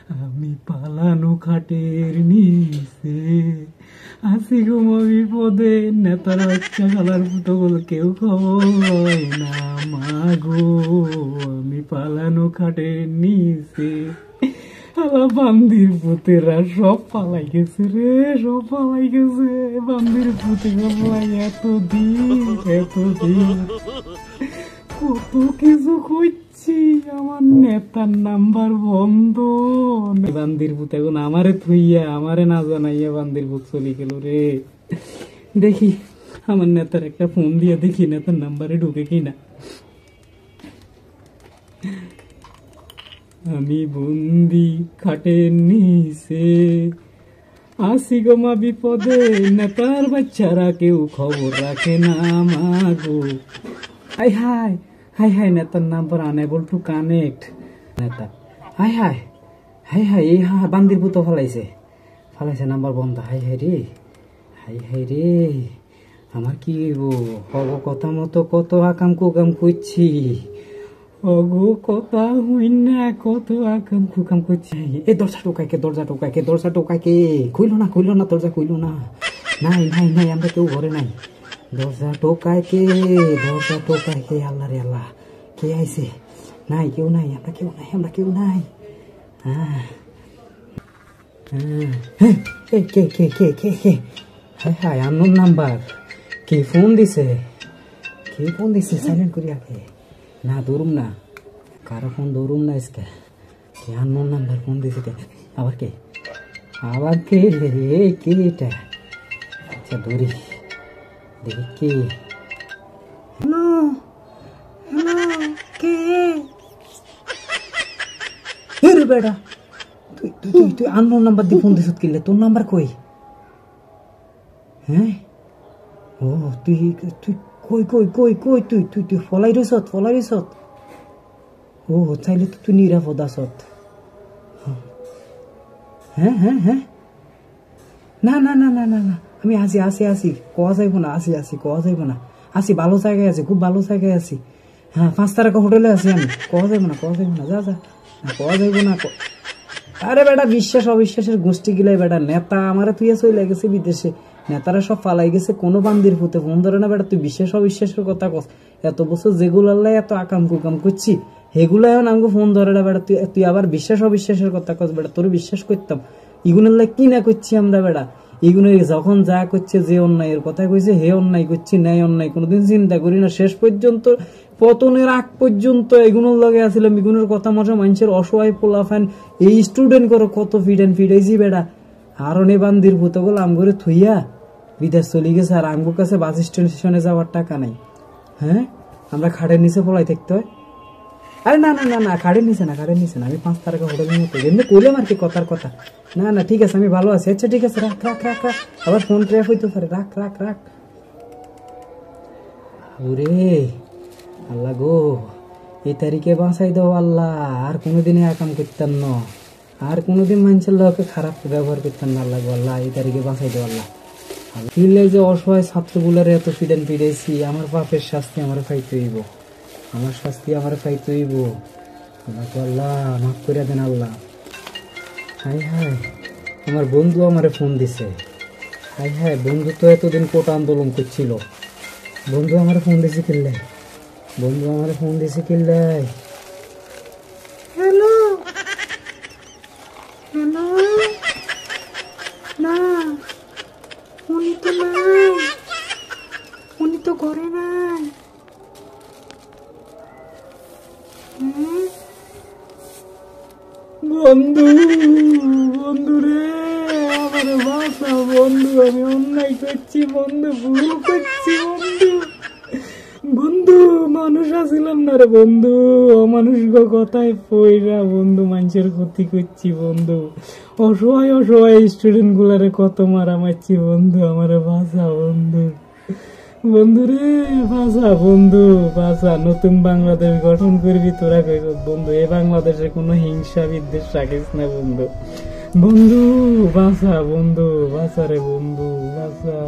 আমি পালানো খাটের নিচে আসি গো বিপদে, নেতার বাচ্চা খালার পুতগল কেউ খবর হয় না মাগো। আমি পালানো খাটের নিচে, আলা বান্দির পুতেরা সব পালাই গেছে রে, সব পালাই গেছে। বান্দির পুতেরা পালাই এতদিন কত কিছু করছি, আমার নেতার নাম্বার বন্ধ। বান্দির পুত এখন আমারে থুইয়া আমারে না জানাইয়া বান্দির পুত চলে গেল রে। দেখি আমার নেতার একটা ফোন দিয়ে দেখি নেতার নাম্বারে ঢুকে কিনা। আমি বন্দি খাটের নিচে আসি গো মা বিপদে, নেতার বাচ্চারা কেউ খবর রাখে না মাগো। হাই হাই হাই হাই, নেতার নাম্বার আনএবল টু কানেক্ট। নেতা হাই হাই হাই হাই, এই হা বান্দির পুতো ফালাইছে নাম্বার বন্ধ। হাই হাই রে, হাই হাই রে, আমার কি গো হব কথা মতো কত আকাম কুকাম করছি, অগো কথা হইন না কত আকাম কুকাম করছি। এই দরজা টোকাইকে খুইলো না দরজা খুইলো না। নাই নাই নাই, আমরা কেউ ঘরে নাই। দরজা টোকাইকে আল্লাহ রে আল্লাহ, কে আইছে? নাই কেউ নাই, আমরা কেউ নাই। হ্যাঁ কে হাই হাই, আননোন নাম্বার। কে ফোন দিছে সাইলেন্ট করিয়া। কে না দৌড়ুম না, কারো ফোন দৌড়ুম না। আজকে কে আননোন নাম্বার ফোন দিছে? কে আবার কে এটা? আচ্ছা দৌড়ি দেখি কে। হ্যালো কে রে বেটা? তুই আননোন নাম্বার দিয়ে ফোন দিছ কিলে? তোর নাম্বার কই? হ্যাঁ ও তুই কই তুই ফলাই রইছত। ও চাইলে তো তুই নিরাপদ আসত। হ্যাঁ না আমি আসি কোয়া যাইব না, কোয়া যাইব না, ভালো জায়গায় আছি, খুব ভালো জায়গায় আছি। হ্যাঁ 5 তারকা হোটেলে আছি আমি। কোয়া যাইব না যা কোয়া যাইব না। আরে বেটা, বিশ্বাস অবিশ্বাসের গোষ্ঠী গিলাই বেটা। নেতা আমারে তুই চলে গেছে বিদেশে, নেতারা সব পালাই গেছে, কোনো বান্দির পুতে ফোন ধরে না বেটা। তুই বিশ্বাস অবিশ্বাসের কথা কস, এত বছর যেগুলো এত আকাম কুকাম করছি সেগুলো এখন আমাকে ফোন ধরে না বেটা। তুই আবার বিশ্বাস অবিশ্বাসের কথা কস বেটা। তোর বিশ্বাস করতাম ইগুনের লাই কি না করছি আমরা বেটা। ইগুনের যখন যা করছে, যে অন্যায়ের কথা কইছে হে অন্যায় করছি, ন্যায় অন্যায় কোনোদিন চিন্তা করি না। শেষ পর্যন্ত পতনের আগ পর্যন্ত এগুলোর লগে আসছিলাম। এগুলোর কথা মতো মানুষের অসহায় পোলাফান, এই স্টুডেন্ট করো কত ফিডাইছি বেটা। আর অনেক বান্দির ভূত গুলো আম করে থুইয়া বিদেশ চলে গেছে, আর আমগুর কাছে বাস স্টেশনে যাওয়ার টাকা নাই। হ্যাঁ আমরা খাটের নিচে পলাই থাকতে হয়। আরে না খাটের নিচে না, আমি 5 তারকা হোটেলের মতো এমনি করলাম আর কি কথার কথা। না ঠিক আছে, আমি ভালো আছি। আচ্ছা ঠিক আছে, রাখ আবার ফোন ট্র্যাপ হইতে পারে। রাখ ওরে আল্লাহ গো, এই তারিখে বাঁচাই দাও আল্লাহ। আর কোনোদিনে আকাম করতাম না, আর কোনোদিন মানুষের লোকে খারাপ ব্যবহার করতাম না। আল্লাহ গো আল্লাহ, এই তারিখে বাঁচাই দাও আল্লাহ। ফিরলে যে অসহায় ছাত্রগুলার এত ফিরাইছি, আমার পাপের শাস্তি আমার খাইতে হইব, আমার শাস্তি আমার খাইতে হইব। আল্লাহ গো আল্লাহ, মাফ করে দেন আল্লাহ। হাই আমার বন্ধু আমারে ফোন দিছে। হাই বন্ধু তো এতদিন কোটা আন্দোলন করছিল। বন্ধু আমার ফোন দিছে কিল্লাই? হ্যালো না, উনি তো ঘরে নাই। বন্ধু রে, আমার বাসা বন্ধু, আমি অন্যায় করছি বন্ধু, ভুল করছি বন্ধু, মানুষ আসিলাম না রে বন্ধু, অমানুষ কথায় পয়রা বন্ধু মানুষের ক্ষতি করছি বন্ধু, অসহায় স্টুডেন্ট গুলারে কত মারা মারছি বন্ধু, আমার বাসা বন্ধু রে, বাসা। নতুন বাংলাদেশ গঠন করবি তোরা বন্ধু, এই বাংলাদেশে কোনো হিংসা বিদ্বেষ রাখিস না বন্ধু বাসা রে বন্ধু বাসা।